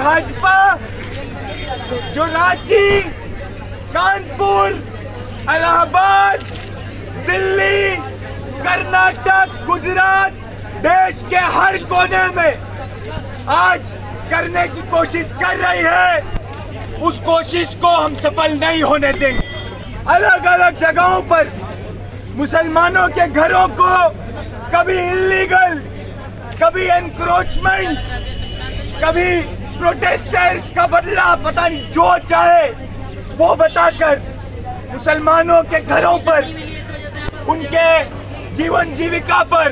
भाजपा जो रांची, कानपुर, इलाहाबाद, दिल्ली, कर्नाटक, गुजरात, देश के हर कोने में आज करने की कोशिश कर रही है, उस कोशिश को हम सफल नहीं होने देंगे। अलग अलग जगहों पर मुसलमानों के घरों को कभी इल्लीगल, कभी एनक्रोचमेंट, कभी प्रोटेस्टर्स का बदला, पता नहीं जो चाहे वो बताकर मुसलमानों के घरों पर, उनके जीवन जीविका पर,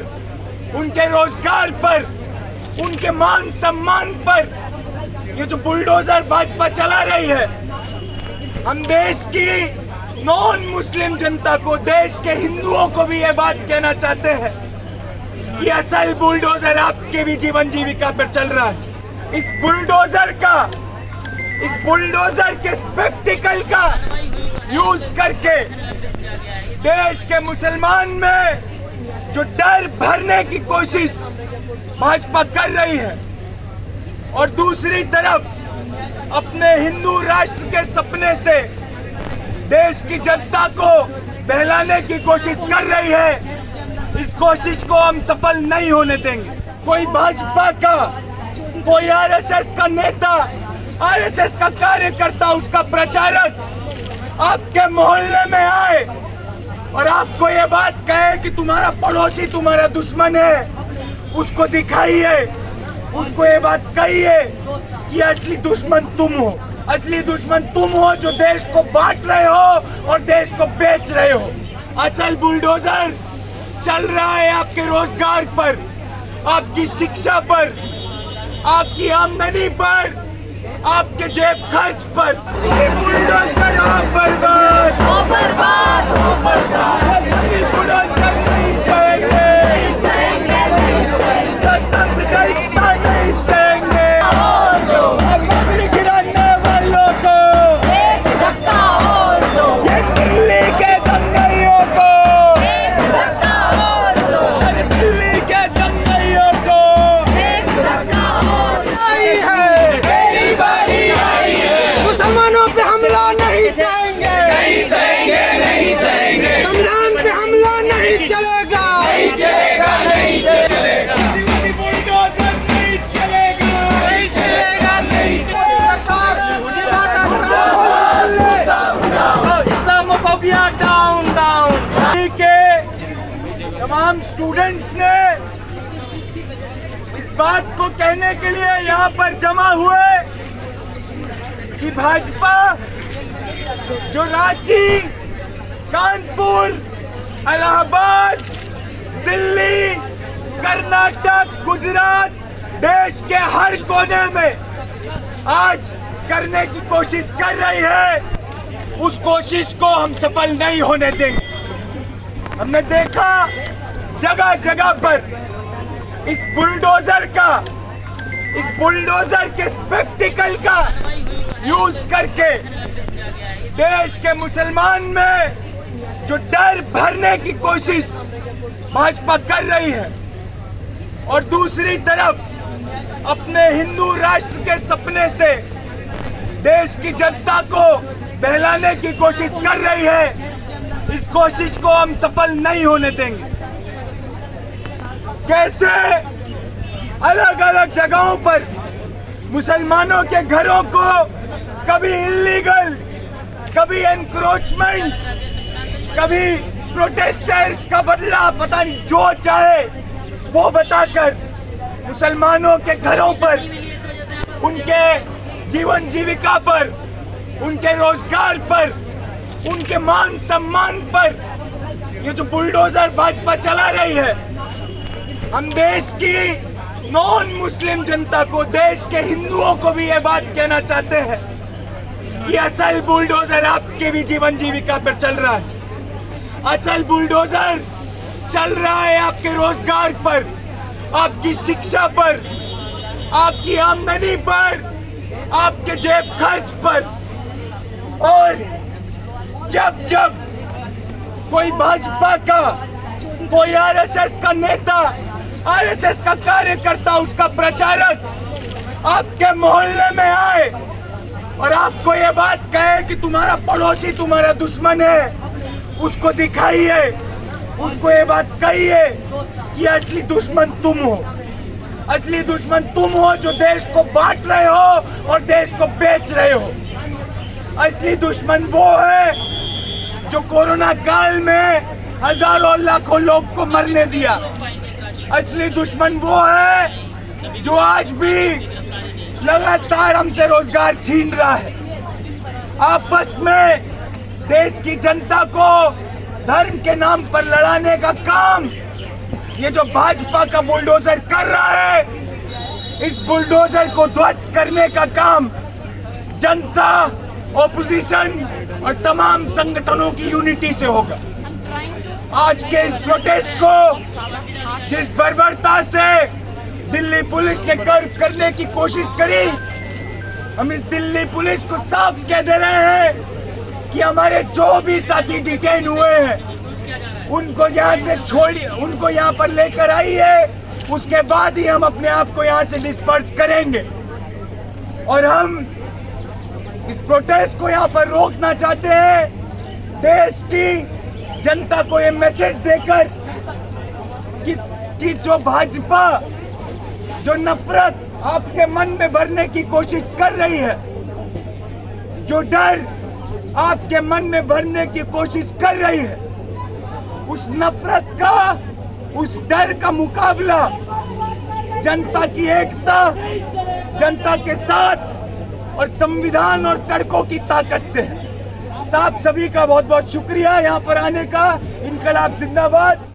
उनके रोजगार पर, उनके मान सम्मान पर ये जो बुलडोजर भाजपा चला रही है, हम देश की नॉन मुस्लिम जनता को, देश के हिंदुओं को भी ये बात कहना चाहते हैं कि असल बुलडोजर आपके भी जीवन जीविका पर चल रहा है। इस बुलडोजर के स्पेक्टिकल का यूज करके देश के मुसलमान में जो डर भरने की कोशिश भाजपा कर रही है और दूसरी तरफ अपने हिंदू राष्ट्र के सपने से देश की जनता को बहलाने की कोशिश कर रही है, इस कोशिश को हम सफल नहीं होने देंगे। कोई भाजपा का, कोई आरएसएस का नेता, आरएसएस का कार्यकर्ता, उसका प्रचारक आपके मोहल्ले में आए और आपको ये बात कहे कि तुम्हारा पड़ोसी तुम्हारा दुश्मन है, उसको दिखाइए, उसको ये बात कहिए कि असली दुश्मन तुम हो, असली दुश्मन तुम हो जो देश को बांट रहे हो और देश को बेच रहे हो। असल बुलडोजर चल रहा है आपके रोजगार पर, आपकी शिक्षा पर, आपकी आमदनी पर, आपके जेब खर्च पर। ये बुलडोजर आप बर्बाद, बुलडोजर नहीं सहेंगे, सांप्रदायिकता नहीं सहेंगे, पब्लिक गिराने वालों को एक धक्का और दो, ये दिल्ली के दंगइयों को एक धक्का और दो, अरे दिल्ली के दंगइयों को एक धक्का और दो। आई है, मेरी बारी आई है, मुसलमानों पे हमला नहीं सहेंगे, नहीं सहेंगे, नहीं सहेंगे, संविधान पे हमला नहीं चलेगा, नहीं चलेगा, नहीं चलेगा, बुलडोजर नहीं चलेगा, नहीं चलेगा, नहीं चलेगा। इस्लामोफोबिया डाउन डाउन के तमाम स्टूडेंट्स ने इस बात को कहने के लिए यहाँ पर जमा हुए कि भाजपा जो रांची, कानपुर, इलाहाबाद, दिल्ली, कर्नाटक, गुजरात, देश के हर कोने में आज करने की कोशिश कर रही है, उस कोशिश को हम सफल नहीं होने देंगे। हमने देखा जगह जगह पर इस बुलडोजर के स्पेक्टिकल का यूज करके देश के मुसलमान में जो डर भरने की कोशिश भाजपा कर रही है और दूसरी तरफ अपने हिंदू राष्ट्र के सपने से देश की जनता को बहलाने की कोशिश कर रही है, इस कोशिश को हम सफल नहीं होने देंगे। कैसे अलग अलग जगहों पर मुसलमानों के घरों को कभी इल्लीगल, कभी एनक्रोचमेंट, कभी प्रोटेस्टर्स का बदला, पता नहीं जो चाहे वो बताकर मुसलमानों के घरों पर, उनके जीवन जीविका पर, उनके रोजगार पर, उनके मान सम्मान पर ये जो बुलडोजर भाजपा चला रही है, हम देश की नॉन मुस्लिम जनता को, देश के हिंदुओं को भी ये बात कहना चाहते हैं कि असल बुलडोजर आपके भी जीवन जीविका पर चल रहा है। असल बुलडोजर चल रहा है आपके रोजगार पर, आपकी शिक्षा पर, आपकी आमदनी पर, आपके जेब खर्च पर। और जब जब कोई भाजपा का, कोई आरएसएस का नेता, आरएसएस का कार्यकर्ता, उसका प्रचारक आपके मोहल्ले में और आपको ये बात कहे कि तुम्हारा पड़ोसी तुम्हारा दुश्मन है, उसको दिखाइए, उसको ये बात कहिए कि असली दुश्मन तुम हो। असली दुश्मन तुम हो जो देश को बांट रहे हो और देश को बेच रहे हो। असली दुश्मन वो है जो कोरोना काल में हजारों लाखों लोग को मरने दिया। असली दुश्मन वो है जो आज भी लगातार हमसे रोजगार छीन रहा है। आपस में देश की जनता को धर्म के नाम पर लड़ाने का काम ये जो भाजपा का बुलडोजर कर रहा है, इस बुलडोजर को ध्वस्त करने का काम जनता, ऑपोजिशन और तमाम संगठनों की यूनिटी से होगा। आज के इस प्रोटेस्ट को जिस बर्बरता से दिल्ली पुलिस ने करने की कोशिश करी, हम इस दिल्ली पुलिस को साफ कह दे रहे हैं कि हमारे जो भी साथी डिटेन हुए हैं उनको यहाँ से छोड़िए, उनको यहाँ पर लेकर आइए, उसके बाद ही हम अपने आप को यहाँ से डिस्पर्स करेंगे। और हम इस प्रोटेस्ट को यहाँ पर रोकना चाहते हैं, देश की जनता को ये मैसेज देकर कि जो भाजपा जो नफरत आपके मन में भरने की कोशिश कर रही है, जो डर आपके मन में भरने की कोशिश कर रही है, उस नफरत का, उस डर का मुकाबला जनता की एकता, जनता के साथ और संविधान और सड़कों की ताकत से। आप सभी का बहुत बहुत शुक्रिया यहाँ पर आने का। इनकलाब जिंदाबाद।